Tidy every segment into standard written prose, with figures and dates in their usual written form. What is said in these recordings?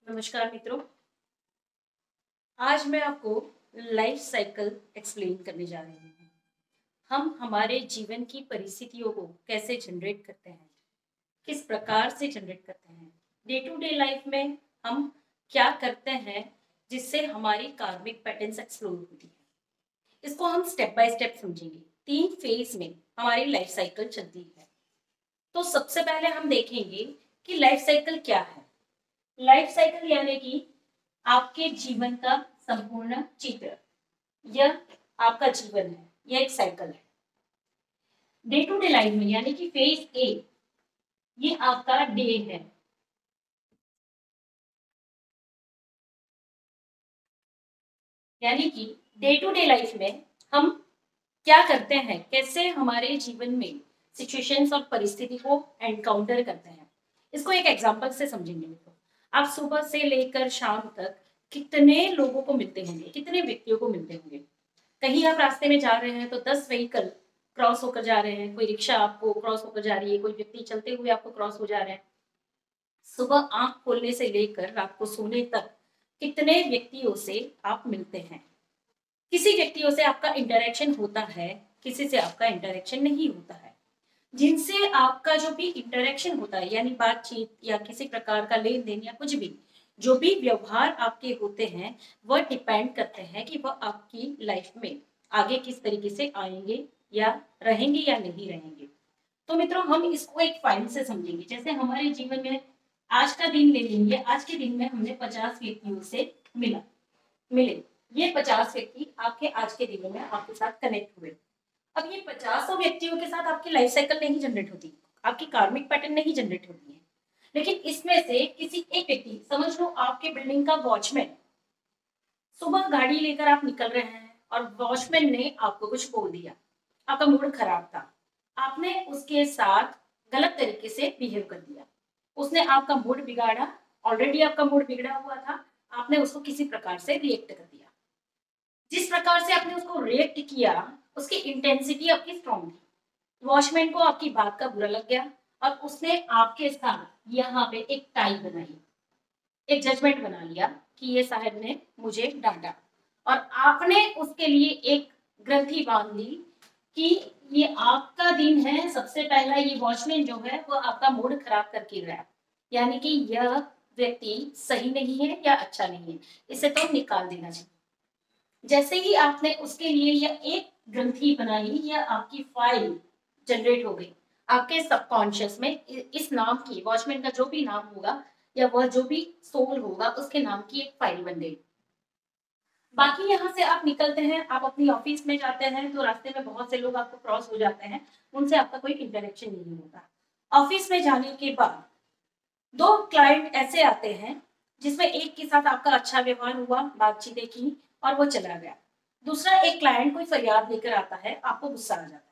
नमस्कार मित्रों। आज मैं आपको लाइफ साइकिल एक्सप्लेन करने जा रही हूँ। हम हमारे जीवन की परिस्थितियों को कैसे जनरेट करते हैं, किस प्रकार से जनरेट करते हैं, डे टू डे लाइफ में हम क्या करते हैं जिससे हमारी कार्मिक पैटर्न्स एक्सप्लोर होती है। इसको हम स्टेप बाय स्टेप समझेंगे। 3 फेज में हमारी लाइफ साइकिल चलती है। तो सबसे पहले हम देखेंगे कि लाइफ साइकिल क्या है। लाइफ साइकिल यानी कि आपके जीवन का संपूर्ण चित्र। यह आपका जीवन है, यह एक साइकिल है। डे टू डे लाइफ में यानी कि फेज ए, ये आपका डे है। यानी कि डे टू डे लाइफ में हम क्या करते हैं, कैसे हमारे जीवन में सिचुएशंस और परिस्थिति को एनकाउंटर करते हैं। इसको एक एग्जांपल से समझेंगे। तो आप सुबह से लेकर शाम तक कितने लोगों को मिलते होंगे, कितने व्यक्तियों को मिलते होंगे। कहीं आप रास्ते में जा रहे हैं तो 10 व्हीकल क्रॉस होकर जा रहे हैं, कोई रिक्शा आपको क्रॉस होकर जा रही है, कोई व्यक्ति चलते हुए आपको क्रॉस हो जा रहे हैं। सुबह आंख खोलने से लेकर रात को सोने तक कितने व्यक्तियों से आप मिलते हैं। किसी व्यक्तियों से आपका इंटरेक्शन होता है, किसी से आपका इंटरेक्शन नहीं होता है। जिनसे आपका जो भी इंटरेक्शन होता है यानी बातचीत या किसी प्रकार का लेन देन या कुछ भी, जो भी व्यवहार आपके होते हैं, वह डिपेंड करते हैं कि वह आपकी लाइफ में आगे किस तरीके से आएंगे या रहेंगे या नहीं रहेंगे। तो मित्रों, हम इसको एक फाइल से समझेंगे। जैसे हमारे जीवन में आज का दिन ले लेंगे। आज के दिन में हमने 50 व्यक्तियों से मिले। ये 50 व्यक्ति आपके आज के दिन में आपके साथ कनेक्ट हुए। अब ये 50 व्यक्तियों के साथ आपकी लाइफ साइकिल नहीं जनरेट होती, आपकी कार्मिक पैटर्न नहीं जनरेट होती है। लेकिन इसमें से किसी एक व्यक्ति, समझ लो आपके बिल्डिंग का वॉचमैन, सुबह गाड़ी लेकर आप निकल रहे हैं और वॉचमैन ने आपको कुछ बोल दिया, आपका मूड खराब था, आपने उसके साथ गलत तरीके से बिहेव कर दिया, उसने आपका मूड बिगाड़ा। ऑलरेडी आपका मूड बिगड़ा हुआ था, आपने उसको किसी प्रकार से रिएक्ट कर दिया। जिस प्रकार से आपने उसको रिएक्ट किया, उसकी इंटेंसिटी आपकी स्ट्रॉन्ग थी। वॉचमैन को आपकी बात का बुरा लग गया और उसने आपके साथ यहाँ पे एक टाई बनाई, एक जजमेंट बना लिया कि ये साहब ने मुझे डांटा। और आपने उसके लिए एक ग्रंथि बांध ली कि ये आपका दिन है। सबसे पहला ये वॉचमैन जो है वो आपका मूड खराब करके गया, यानी कि यह व्यक्ति सही नहीं है या अच्छा नहीं है, इसे तो निकाल देना चाहिए। जैसे ही आपने उसके लिए यह एक ग्रंथि बनाई, यह आपकी फाइल जनरेट हो गई आपके सबकॉन्शियस में। इस नाम की, वॉचमैन का जो भी नाम होगा या वह जो भी सोल होगा, उसके नाम की एक फाइल बन गई। बाकी यहाँ से आप निकलते हैं, आप अपनी ऑफिस में जाते हैं तो रास्ते में बहुत से लोग आपको क्रॉस हो जाते हैं, उनसे आपका कोई इंटरेक्शन नहीं होता। ऑफिस में जाने के बाद 2 क्लाइंट ऐसे आते हैं जिसमें एक के साथ आपका अच्छा व्यवहार हुआ, बातचीत की और वो चला गया। दूसरा एक क्लाइंट कोई फरियाद लेकर आता है, आपको गुस्सा आ जाता है,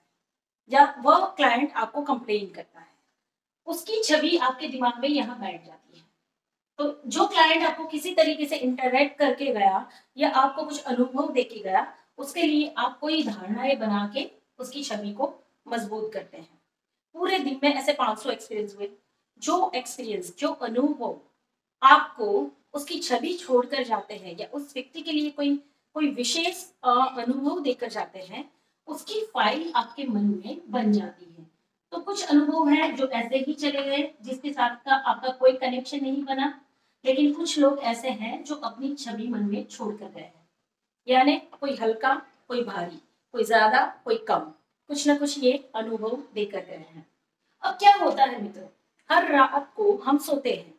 या वह क्लाइंट आपको कंप्लेन करता है। उसकी छवि आपके दिमाग में यहाँ बैठ जाती है। तो जो क्लाइंट आपको किसी तरीके से इंटरेक्ट करके गया या आपको कुछ अनुभव देके गया, उसके लिए आप कोई धारणाएं बना के उसकी छवि को मजबूत करते हैं। पूरे दिन में ऐसे 500 एक्सपीरियंस हुए। जो एक्सपीरियंस, जो अनुभव आपको उसकी छवि छोड़कर जाते हैं या उस व्यक्ति के लिए कोई कोई विशेष अनुभव देकर जाते हैं, उसकी फाइल आपके मन में बन जाती है। तो कुछ अनुभव हैं जो ऐसे ही चले गए, जिसके साथ का आपका कोई कनेक्शन नहीं बना। लेकिन कुछ लोग ऐसे हैं जो अपनी छवि मन में छोड़ कर गए हैं। यानी कोई हल्का, कोई भारी, कोई ज्यादा, कोई कम, कुछ ना कुछ ये अनुभव देकर गए हैं। अब क्या होता है मित्रों, हर रात को हम सोते हैं,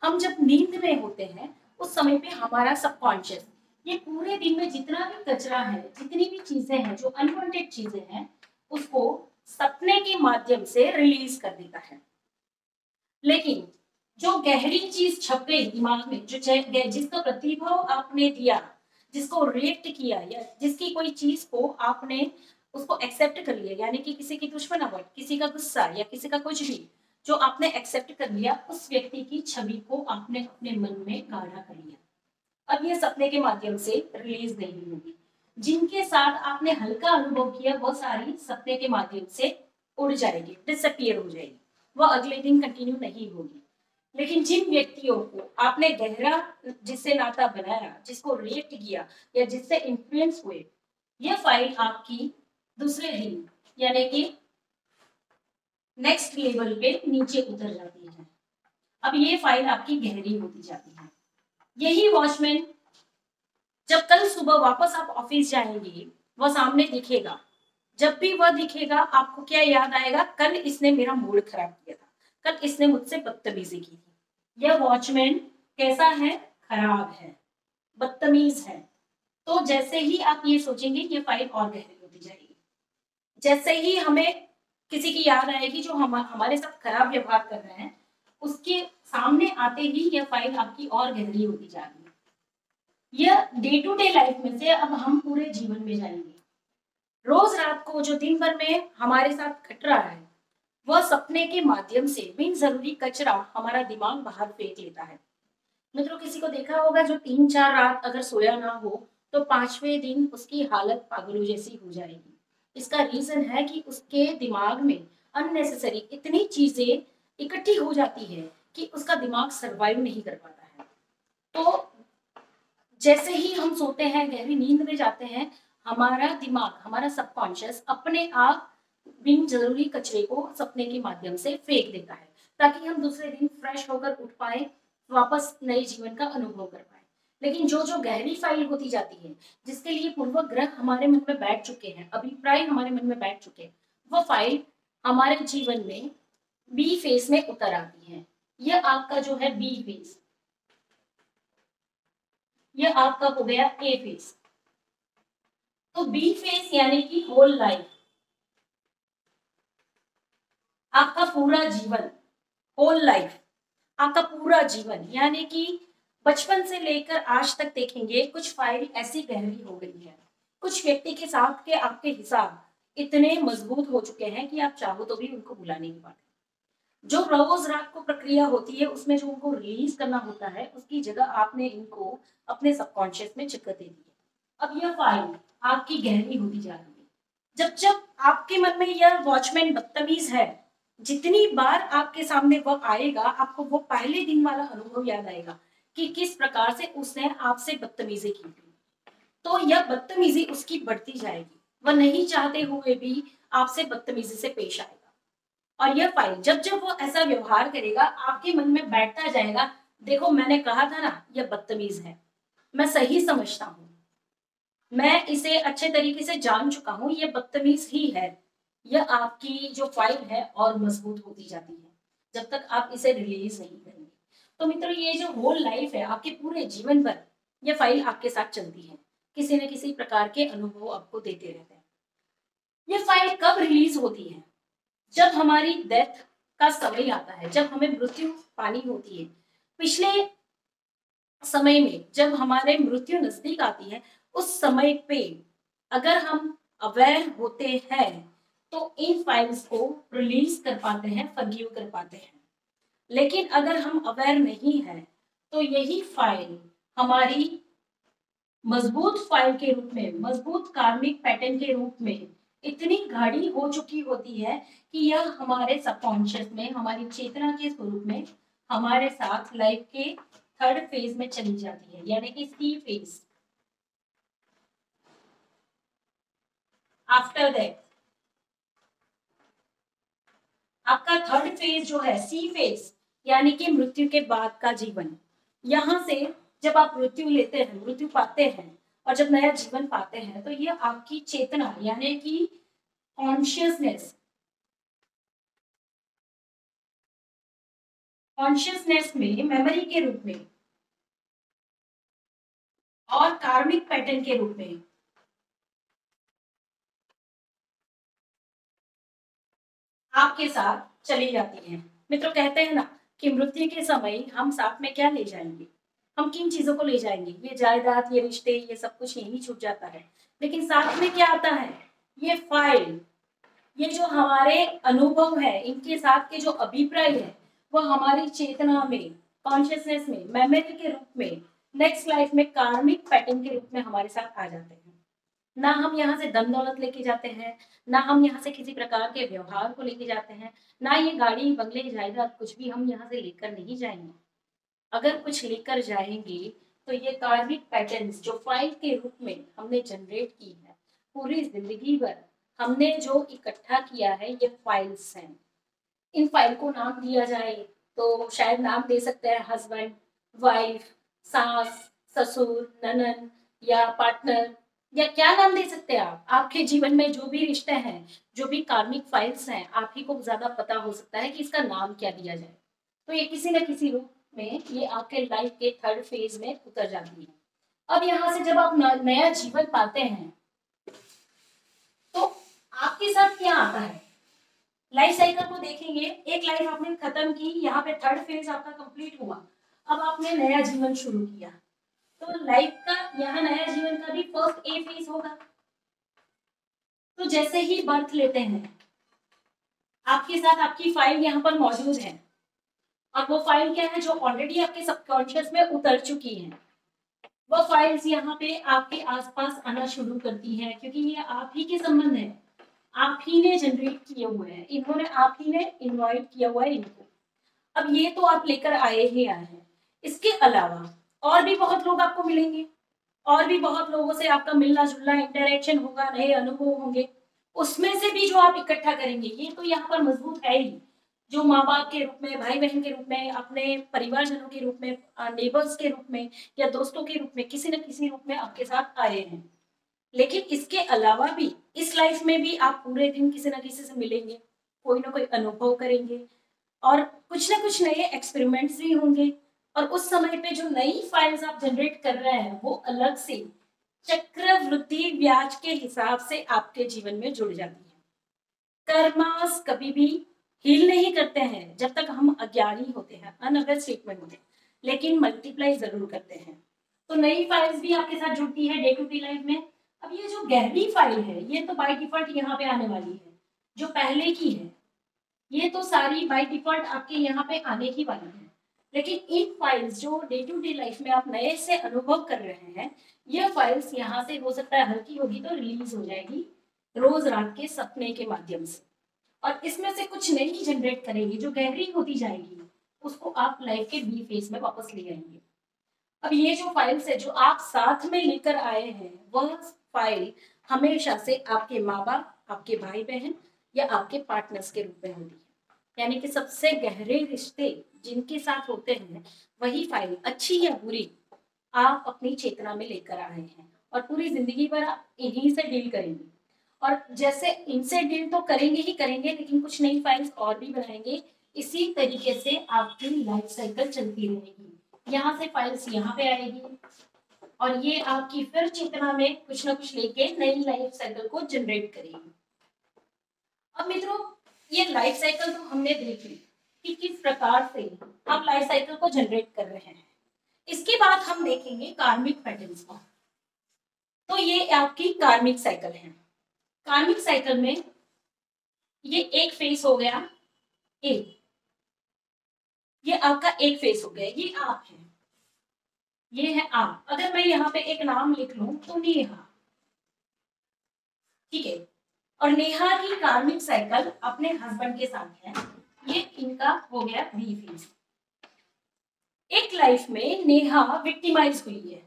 हम जब नींद में होते हैं उस समय पे हमारा सबकॉन्शियस ये पूरे दिन में जितना भी कचरा है, जितनी भी चीजें हैं, जो अनवांटेड चीजें हैं, उसको सपने के माध्यम से रिलीज कर देता है। लेकिन जो गहरी चीज छप गई दिमाग में, जो जिसका प्रतिभाव आपने दिया, जिसको रिएक्ट किया, या जिसकी कोई चीज को आपने उसको एक्सेप्ट कर लिया, यानी कि किसी की दुश्मनावट, किसी का गुस्सा या किसी का कुछ भी जो आपने एक्सेप्ट कर लिया, उस व्यक्ति की छवि को आपने अपने मन में गाढ़ा कर लिया। अब ये सपने के माध्यम से रिलीज नहीं होगी। जिनके साथ आपने हल्का अनुभव किया, वो सारी सपने के माध्यम से उड़ जाएगी, डिसअपियर हो जाएगी, वो अगले दिन कंटिन्यू नहीं होगी। लेकिन जिन व्यक्तियों को आपने गहरा जिससे नाता बनाया, जिसको रिलेट किया या जिससे इन्फ्लुएंस हुए, यह फाइल आपकी दूसरे दिन यानी कि नेक्स्ट लेवल पे नीचे उतर जाती है। अब ये फाइल आपकी गहरी होती जाती है। यही वॉचमैन जब कल सुबह वापस आप ऑफिस जाएंगे, वह सामने दिखेगा। जब भी वह दिखेगा आपको क्या याद आएगा? कल इसने मेरा मूड खराब किया था, कल इसने मुझसे बदतमीजी की थी। यह वॉचमैन कैसा है? खराब है, बदतमीज है। तो जैसे ही आप ये सोचेंगे, ये फाइल और गहरी होती जाएगी। जैसे ही हमें किसी की याद आएगी जो हमारे साथ खराब व्यवहार कर रहे हैं, उसके सामने आते ही यह फाइल आपकी और गहरी होती जा रही है। यह डे टू डे लाइफ में से अब हम पूरे जीवन में जाएंगे। रोज रात को जो दिन भर में हमारे साथ घट रहा है, वह सपने के माध्यम से बिन जरूरी कचरा हमारा दिमाग बाहर फेंक लेता है। मित्रों, किसी को देखा होगा जो 3-4 रात अगर सोया ना हो तो 5वें दिन उसकी हालत पागलों जैसी हो जाएगी। इसका रीजन है कि उसके दिमाग में अननेसेसरी इतनी चीजें इकट्ठी हो जाती है कि उसका दिमाग सरवाइव नहीं कर पाता है। तो जैसे ही हम सोते हैं, गहरी नींद में जाते हैं, हमारा दिमाग, हमारा सबकॉन्शियस अपने आप बिन जरूरी कचरे को सपने के माध्यम से फेंक देता है, ताकि हम दूसरे दिन फ्रेश होकर उठ पाए, वापस नए जीवन का अनुभव कर पाए। लेकिन जो जो गहरी फाइल होती जाती है, जिसके लिए पूर्वग्रह हमारे मन में बैठ चुके हैं, अभिप्राय हमारे मन में बैठ चुके हैं, वह फाइल हमारे जीवन में बी फेस में उतर आती है। यह आपका जो है बी फेस, यह आपका हो गया ए फेस। तो बी फेस यानी कि होल लाइफ, आपका पूरा जीवन, होल लाइफ, आपका पूरा जीवन, यानी कि बचपन से लेकर आज तक देखेंगे कुछ फाइल ऐसी गहरी हो गई है, कुछ व्यक्ति के साथ के आपके हिसाब इतने मजबूत हो चुके हैं कि आप चाहो तो भी उनको भुला नहीं पाते। जो रोज रात को प्रक्रिया होती है, उसमें जो उनको रिलीज करना होता है, उसकी जगह आपने इनको अपने सबकॉन्शियस में चिपक दे दी है। अब यह फाइल आपकी गहरी होती जा रही है। जब जब आपके मन में यह वॉचमैन बदतमीज है, जितनी बार आपके सामने वो आएगा, आपको वो पहले दिन वाला अनुभव याद आएगा कि किस प्रकार से उसने आपसे बदतमीजी की थी। तो यह बदतमीजी उसकी बढ़ती जाएगी, वह नहीं चाहते हुए भी आपसे बदतमीजी से पेश आएगा। और यह फाइल जब जब वो ऐसा व्यवहार करेगा, आपके मन में बैठता जाएगा, देखो मैंने कहा था ना, यह बदतमीज है, मैं सही समझता हूँ, मैं इसे अच्छे तरीके से जान चुका हूँ, ये बदतमीज ही है। यह आपकी जो फाइल है और मजबूत होती जाती है जब तक आप इसे रिलीज नहीं करेंगे। तो मित्रों, ये जो होल लाइफ है, आपके पूरे जीवन भर यह फाइल आपके साथ चलती है, किसी न किसी प्रकार के अनुभव आपको देते रहते हैं। ये फाइल कब रिलीज होती है? जब हमारी डेथ का समय आता है, जब हमें मृत्यु पानी होती है। पिछले समय में जब हमारे मृत्यु नजदीक आती है, उस समय पे अगर हम अवेयर होते हैं तो इन फाइल्स को रिलीज कर पाते हैं, फॉरगिव कर पाते हैं। लेकिन अगर हम अवेयर नहीं है तो यही फाइल हमारी मजबूत फाइल के रूप में, मजबूत कार्मिक पैटर्न के रूप में इतनी गाढ़ी हो चुकी होती है कि यह हमारे सबकॉन्शियस में, हमारी चेतना के स्वरूप में हमारे साथ लाइफ के थर्ड फेज में चली जाती है, यानी कि सी फेज। आफ्टर दैट आपका थर्ड फेज जो है सी फेज, यानी कि मृत्यु के बाद का जीवन। यहां से जब आप मृत्यु लेते हैं, मृत्यु पाते हैं और जब नया जीवन पाते हैं, तो ये आपकी चेतना यानी कि कॉन्शियसनेस, कॉन्शियसनेस में मेमोरी के रूप में और कार्मिक पैटर्न के रूप में आपके साथ चली जाती है। मित्रों, कहते हैं ना कि मृत्यु के समय हम साथ में क्या ले जाएंगे? हम किन चीजों को ले जाएंगे? ये जायदाद, ये रिश्ते, ये सब कुछ यही छूट जाता है, लेकिन साथ में क्या आता है? ये फाइल, ये जो हमारे अनुभव है, इनके साथ के जो अभिप्राय है, वो हमारी चेतना में, कॉन्शियसनेस में, मेमोरी के रूप में, नेक्स्ट लाइफ में कार्मिक पैटर्न के रूप में हमारे साथ आ जाते हैं। ना हम यहाँ से धन दौलत लेके जाते हैं, ना हम यहाँ से किसी प्रकार के व्यवहार को लेके जाते हैं, ना ये गाड़ी बंगले जायदाद कुछ भी हम यहाँ से लेकर नहीं जाएंगे। अगर कुछ लेकर जाएंगे तो ये कार्मिक पैटर्न्स जो फाइल के रूप में हमने जनरेट की है, पूरी जिंदगी भर हमने जो इकट्ठा किया है, ये फाइल्स हैं। इन फाइल को नाम दिया जाए तो शायद नाम दे सकते हैं हस्बैंड, वाइफ, सास, ससुर, ननन या पार्टनर, या क्या नाम दे सकते हैं आप। आपके जीवन में जो भी रिश्ते हैं, जो भी कार्मिक फाइल्स हैं, आप ही को ज्यादा पता हो सकता है कि इसका नाम क्या दिया जाए। तो ये किसी न किसी रूप में ये आपके लाइफ के थर्ड फेज में उतर जाती है। अब यहाँ से जब आप नया जीवन पाते हैं तो आपके साथ क्या आता है, लाइफ साइकिल को देखेंगे। एक लाइफ आपने खत्म की, यहाँ पे थर्ड फेज आपका कंप्लीट हुआ, अब आपने नया जीवन शुरू किया। तो लाइफ का यहाँ नया जीवन का भी फर्स्ट ए फेज होगा। तो जैसे ही बर्थ लेते हैं, आपके साथ आपकी फाइल यहाँ पर मौजूद है, और वो फाइल क्या है जो ऑलरेडी आपके सबकॉन्शियस में उतर चुकी है। वो फाइल्स यहाँ पे आपके आसपास आना शुरू करती हैं, क्योंकि ये आप ही के संबंध है, आप ही ने जनरेट किए हुए हैं, इन्होंने आप ही ने इन्वाइट किया हुआ है इनको। अब ये तो आप लेकर आए ही आए हैं, इसके अलावा और भी बहुत लोग आपको मिलेंगे, और भी बहुत लोगों से आपका मिलना जुलना, इंटरेक्शन होगा, नए अनुभव होंगे। उसमें से भी जो आप इकट्ठा करेंगे, ये तो यहाँ पर मजबूत है ही, जो माँ बाप के रूप में, भाई बहन के रूप में, अपने परिवारजनों के रूप में, नेबर्स के रूप में या दोस्तों के रूप में किसी न किसी रूप में आपके साथ आए हैं। लेकिन इसके अलावा भी इस लाइफ में भी आप पूरे दिन किसी न किसी से मिलेंगे, कोई ना कोई अनुभव करेंगे, और कुछ ना कुछ नए एक्सपेरिमेंट्स भी होंगे। और उस समय पे जो नई फाइल्स आप जनरेट कर रहे हैं वो अलग से चक्रवृद्धि ब्याज के हिसाब से आपके जीवन में जुड़ जाती है। कर्मास कभी भी हील नहीं करते हैं जब तक हम अज्ञानी होते हैं, अनअवेयर स्टेटमेंट होते हैं, लेकिन मल्टीप्लाई जरूर करते हैं। तो नई फाइल्स भी आपके साथ जुड़ती है डे टू डे लाइफ में। अब ये जो गहरी फाइल है, ये तो बाय डिफॉल्ट यहाँ पे आने वाली है, जो पहले की है ये तो सारी बाय डिफॉल्ट आपके यहाँ पे आने ही वाली है। लेकिन इन फाइल्स जो डे टू डे लाइफ में आप नए से अनुभव कर रहे हैं, ये फाइल्स यहाँ से हो सकता है हल्की होगी तो रिलीज हो जाएगी रोज रात के सपने के माध्यम से, और इसमें से कुछ नई जनरेट करेंगी जो गहरी होती जाएगी, उसको आप लाइफ के बी फेज में वापस ले आएंगे। अब ये जो फाइल्स है जो आप साथ में लेकर आए हैं, वह फाइल हमेशा से आपके माँ बाप, आपके भाई बहन या आपके पार्टनर्स के रूप में होती है। यानी कि सबसे गहरे रिश्ते जिनके साथ होते हैं, वही फाइल अच्छी या बुरी आप अपनी चेतना में लेकर आए हैं, और पूरी जिंदगी भर आप इन्हीं से डील करेंगे। और जैसे इनसे डील तो करेंगे ही करेंगे, लेकिन कुछ नई फाइल्स और भी बनाएंगे। इसी तरीके से आपकी लाइफ साइकिल चलती रहेगी, यहाँ से फाइल्स यहाँ पे आएगी, और ये आपकी फिर चेतना में कुछ ना कुछ लेके नई लाइफ साइकिल को जनरेट करेगी। अब मित्रों, ये लाइफ साइकिल तो हमने देख ली कि किस प्रकार से आप लाइफ साइकिल को जनरेट कर रहे हैं। इसके बाद हम देखेंगे कार्मिक पैटर्न्स को। तो ये आपकी कार्मिक साइकिल है। कार्मिक साइकिल में ये एक फेस हो गया ए, ये आपका एक फेस हो गया, ये आप है, ये है आप। अगर मैं यहाँ पे एक नाम लिख लूं तो नेहा, ठीक है, और नेहा की कार्मिक साइकिल अपने हस्बैंड के साथ है, ये इनका हो गया बी फेस। एक लाइफ में नेहा विक्टिमाइज हुई है,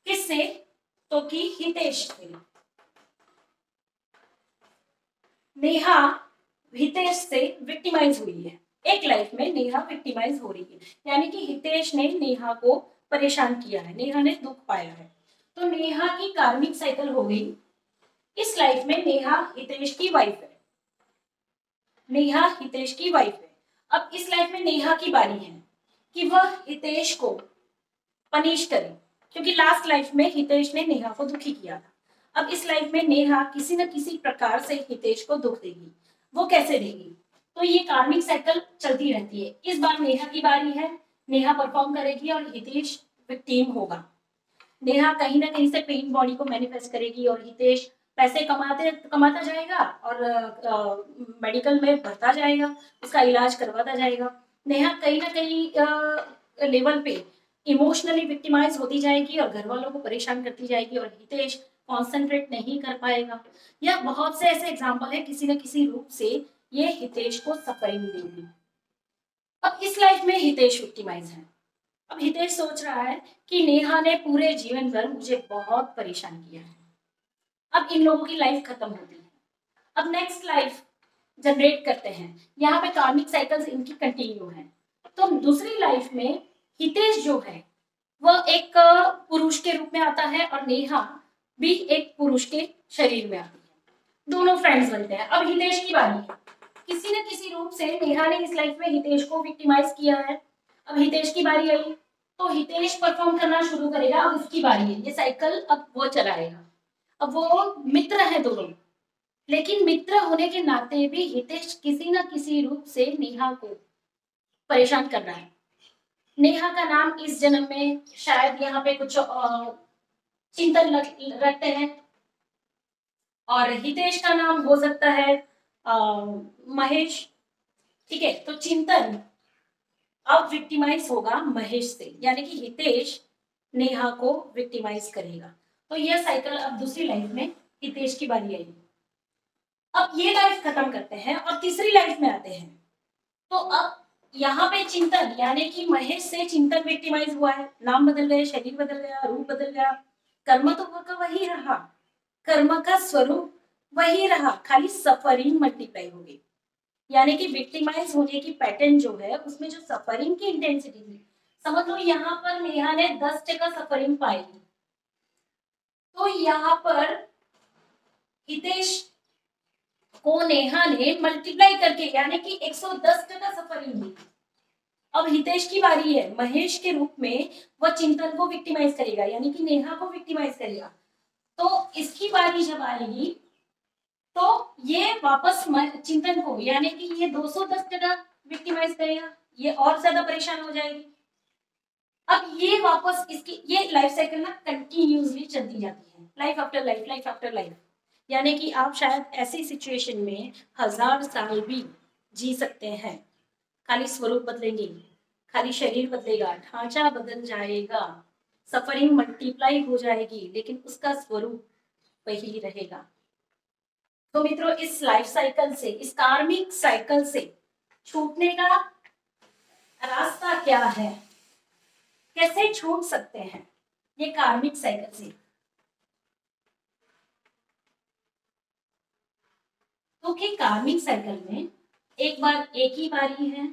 किससे? तो कि हितेश से। नेहा हितेश से विक्टिमाइज हुई है, एक लाइफ में नेहा विक्टिमाइज हो रही है, यानी कि हितेश ने नेहा को परेशान किया है, नेहा ने दुख पाया है। तो नेहा की कार्मिक साइकिल हो गई। इस लाइफ में नेहा हितेश की वाइफ है, नेहा हितेश की वाइफ है। अब इस लाइफ में नेहा की बारी है कि वह हितेश को पनिश करे, क्योंकि लास्ट लाइफ में हितेश ने नेहा को दुखी किया था। अब इस लाइफ में नेहा किसी न किसी प्रकार से हितेश को दुख देगी। वो कैसे देगी? तो ये कार्मिक साइकिल चलती रहती है। इस बार नेहा की बारी है, नेहा परफॉर्म करेगी और हितेश विक्टिम होगा। नेहा कहीं ना कहीं से पेन बॉडी को मैनिफेस्ट करेगी, और हितेश पैसे कमाता जाएगा और मेडिकल में भरता जाएगा, उसका इलाज करवाता जाएगा। नेहा कहीं ना कहीं लेवल पे इमोशनली विक्टिमाइज होती जाएगी और घर वालों को परेशान करती जाएगी और हितेश कॉन्सेंट्रेट नहीं कर पाएगा। या बहुत से ऐसे एग्जाम्पल है किसी न किसी रूप से ये हितेश को सफरिंग देगी। अब इस लाइफ में हितेश विक्टिमाइज है। अब हितेश सोच रहा है कि नेहा ने पूरे जीवन भर मुझे बहुत परेशान किया है। अब इन लोगों की लाइफ खत्म होती है। अब नेक्स्ट लाइफ जनरेट करते हैं। यहाँ पे कार्मिक साइकिल्स इनकी कंटिन्यू है। तो दूसरी लाइफ में हितेश जो है वह एक पुरुष के रूप में आता है और नेहा भी एक पुरुष के शरीर में आती है। दोनों फ्रेंड्स बनते हैं। अब हितेश की बारी है। किसी न किसी रूप से नेहा ने इस लाइफ में हितेश को विक्टिमाइज किया है। अब हितेश की बारी आई तो हितेश परफॉर्म करना शुरू करेगा। अब उसकी बारी है। ये साइकिल अब वो चलाएगा। अब वो मित्र है दोनों, लेकिन मित्र होने के नाते भी हितेश किसी न किसी रूप से नेहा को परेशान कर रहा है। नेहा का नाम इस जन्म में शायद यहाँ पे कुछ चिंतन रखते हैं और हितेश का नाम हो सकता है महेश। ठीक है, तो चिंतन अब विक्टिमाइज होगा महेश से, यानी कि हितेश नेहा को विक्टिमाइज करेगा। तो यह साइकिल अब दूसरी लाइफ में हितेश की बारी आई। अब ये लाइफ खत्म करते हैं और तीसरी लाइफ में आते हैं। तो अब यहाँ पे चिंतन यानी कि महेश से चिंतन विक्टिमाइज हुआ है। नाम बदल गए, शरीर बदल गया, रूप बदल गया, कर्म तो वही रहा, कर्म का स्वरूप वही रहा, खाली सफरिंग मल्टीप्लाई हो गई। यानी कि विक्टिमाइज होने की पैटर्न जो है उसमें जो सफरिंग की इंटेंसिटी थी, समझ लो यहाँ पर नेहा ने 10% सफरिंग पाई, तो यहाँ पर हितेश को नेहा ने मल्टीप्लाई करके यानी कि 110% सफरिंग दी। अब हितेश की बारी है। महेश के रूप में वह चिंतन को विक्टिमाइज करेगा, यानी कि नेहा को विक्टिमाइज करेगा। तो इसकी बारी जब आएगी तो ये वापस चिंतन को यानी कि ये 210% विक्टिमाइज करेगा, ये और ज्यादा परेशान हो जाएगी। अब ये वापस इसकी ये लाइफ साइकिल ना कंटिन्यूसली चलती जाती है, life after life, life after life. यानी कि आप शायद ऐसी सिचुएशन में 1000 साल भी जी सकते हैं। खाली स्वरूप बदलेंगे, खाली शरीर बदलेगा, ढांचा बदल जाएगा, सफरिंग मल्टीप्लाई हो जाएगी, लेकिन उसका स्वरूप वही रहेगा। तो मित्रों, इस लाइफ साइकिल से, इस कार्मिक साइकिल से छूटने का रास्ता क्या है, कैसे छूट सकते हैं ये कार्मिक साइकिल से? तो कि कार्मिक साइकिल में एक बार ए की बारी है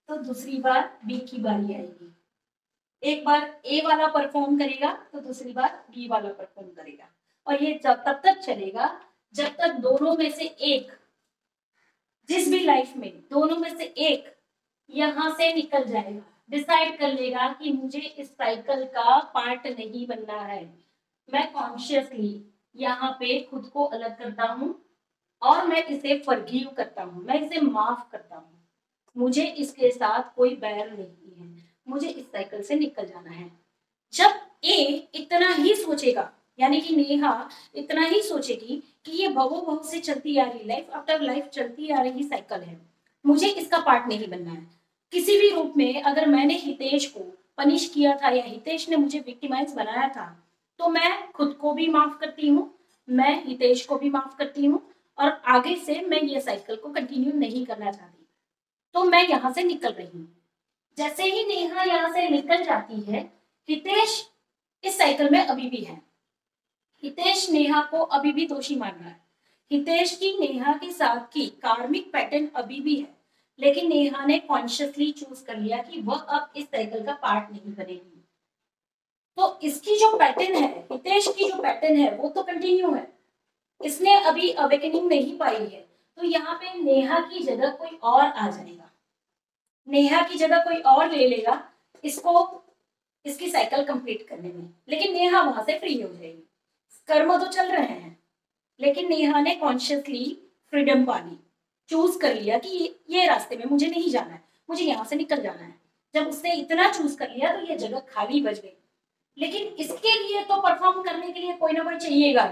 तो दूसरी बार बी की बारी आएगी। एक बार ए वाला परफॉर्म करेगा तो दूसरी बार बी वाला परफॉर्म करेगा, और ये जब तब तक चलेगा जब तक दोनों में से एक, जिस भी लाइफ में दोनों में से एक यहां से निकल जाएगा, डिसाइड कर लेगा कि मुझे इस साइकिल का पार्ट नहीं बनना है, मैं कॉन्शियसली यहाँ पे खुद को अलग करता हूँ और मैं इसे फॉरगिव करता हूँ, मैं इसे माफ करता हूँ, मुझे इसके साथ कोई बैर नहीं है, मुझे इस साइकिल से निकल जाना है। जब ए इतना ही सोचेगा, यानी कि नेहा इतना ही सोचेगी कि ये भवो भव से चलती आ रही, लाइफ आफ्टर लाइफ चलती आ रही साइकिल है, मुझे इसका पार्ट नहीं बनना है। किसी भी रूप में अगर मैंने हितेश को पनिश किया था या हितेश ने मुझे विक्टिमाइज बनाया था, तो मैं खुद को भी माफ करती हूँ, मैं हितेश को भी माफ करती हूँ, और आगे से मैं ये साइकिल को कंटिन्यू नहीं करना चाहती, तो मैं यहाँ से निकल रही हूँ। जैसे ही नेहा यहाँ से निकल जाती है, हितेश इस साइकिल में अभी भी है। हितेश नेहा को अभी भी दोषी मान रहा है। हितेश की नेहा के साथ की कार्मिक पैटर्न अभी भी है, लेकिन नेहा ने कॉन्शियसली चूज कर लिया कि वह अब इस साइकिल का पार्ट नहीं बनेगी। तो इसकी जो पैटर्न है, हितेश की जो पैटर्न है वो तो कंटिन्यू है, इसने अभी अवेकनिंग नहीं पाई है, तो यहाँ पे नेहा की जगह कोई और आ जाएगा, नेहा की जगह कोई और ले लेगा इसको, इसकी साइकिल कंप्लीट करने में, लेकिन नेहा वहां से फ्री हो जाएगी। कर्म तो चल रहे हैं, लेकिन नेहा ने कॉन्शियसली फ्रीडम पा ली, चूज कर लिया कि ये रास्ते में मुझे नहीं जाना है, मुझे यहाँ से निकल जाना है। जब उसने इतना चूज कर लिया तो ये जगह खाली बच गई, लेकिन इसके लिए तो परफॉर्म करने के लिए कोई ना कोई चाहिएगा,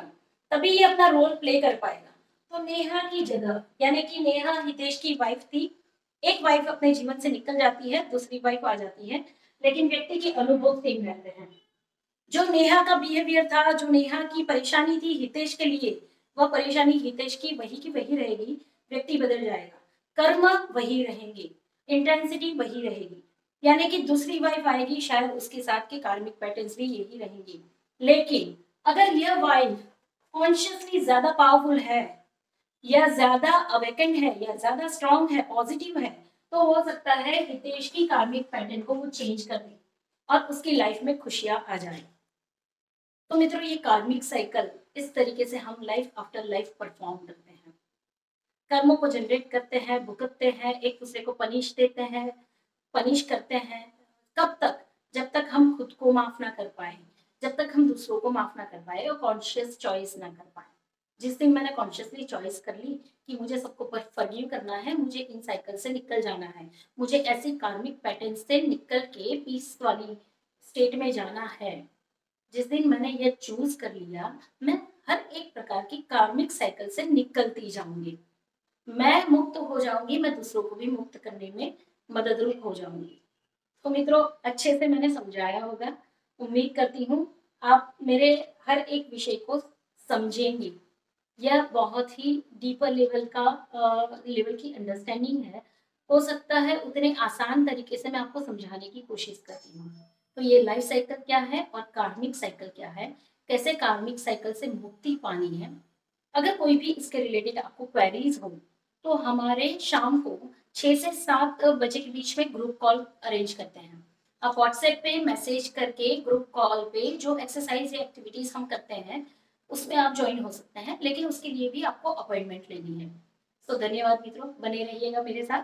तभी ये अपना रोल प्ले कर पाएगा। तो नेहा की जगह, यानी कि नेहा हितेश की वाइफ थी, एक वाइफ अपने जीवन से निकल जाती है, दूसरी वाइफ आ जाती है, लेकिन व्यक्ति के अनुभव सेम रहते हैं। जो नेहा का बिहेवियर था, जो नेहा की परेशानी थी हितेश के लिए, वह परेशानी हितेश की वही रहेगी। व्यक्ति बदल जाएगा, कर्म वही रहेंगे, इंटेंसिटी वही रहेगी। यानी कि दूसरी वाइफ आएगी, शायद उसके साथ के कार्मिक पैटर्न्स भी यही रहेंगे। लेकिन अगर यह वाइफ कॉन्शियसली ज्यादा पावरफुल है, या ज्यादा अवेकेंड है, या ज्यादा स्ट्रांग है, पॉजिटिव है, तो हो सकता है हितेश की कार्मिक पैटर्न को वो चेंज कर दे और उसकी लाइफ में खुशियां आ जाए। तो मित्रों, ये कार्मिक साइकिल, इस तरीके से हम लाइफ आफ्टर लाइफ परफॉर्म करते हैं, कर्मों को जनरेट करते हैं, भुगतते हैं, एक दूसरे को पनिश देते हैं, पनिश करते हैं। कब तक? जब तक हम खुद को माफ ना कर पाए, जब तक हम दूसरों को माफ ना कर पाए और कॉन्शियस चॉइस ना कर पाए। जिस दिन मैंने कॉन्शियसली चॉइस कर ली कि मुझे सबको फॉरगिव करना है, मुझे इन साइकिल से निकल जाना है, मुझे ऐसी कार्मिक पैटर्न से निकल के पीस वाली स्टेट में जाना है, जिस दिन मैंने ये चूज कर लिया, मैं हर एक प्रकार की कार्मिक साइकिल से निकलती जाऊंगी, मैं मुक्त हो जाऊंगी, मैं दूसरों को भी मुक्त करने में मददरूप हो जाऊंगी। तो मित्रों, अच्छे से मैंने समझाया होगा, उम्मीद करती हूँ आप मेरे हर एक विषय को समझेंगे। यह बहुत ही डीपर लेवल का लेवल की अंडरस्टैंडिंग है। हो सकता है उतने आसान तरीके से मैं आपको समझाने की कोशिश करती हूँ। तो ये लाइफ साइकिल क्या है और कार्मिक साइकिल क्या है, कैसे कार्मिक साइकिल से मुक्ति पानी है। अगर कोई भी इसके रिलेटेड आपको क्वेरीज हो, तो हमारे शाम को 6 से 7 बजे के बीच में ग्रुप कॉल अरेंज करते हैं। आप व्हाट्सएप पे मैसेज करके ग्रुप कॉल पे जो एक्सरसाइज या एक्टिविटीज हम करते हैं, उसमें आप ज्वाइन हो सकते हैं, लेकिन उसके लिए भी आपको अपॉइंटमेंट लेनी है। तो धन्यवाद मित्रों, बने रहिएगा मेरे साथ।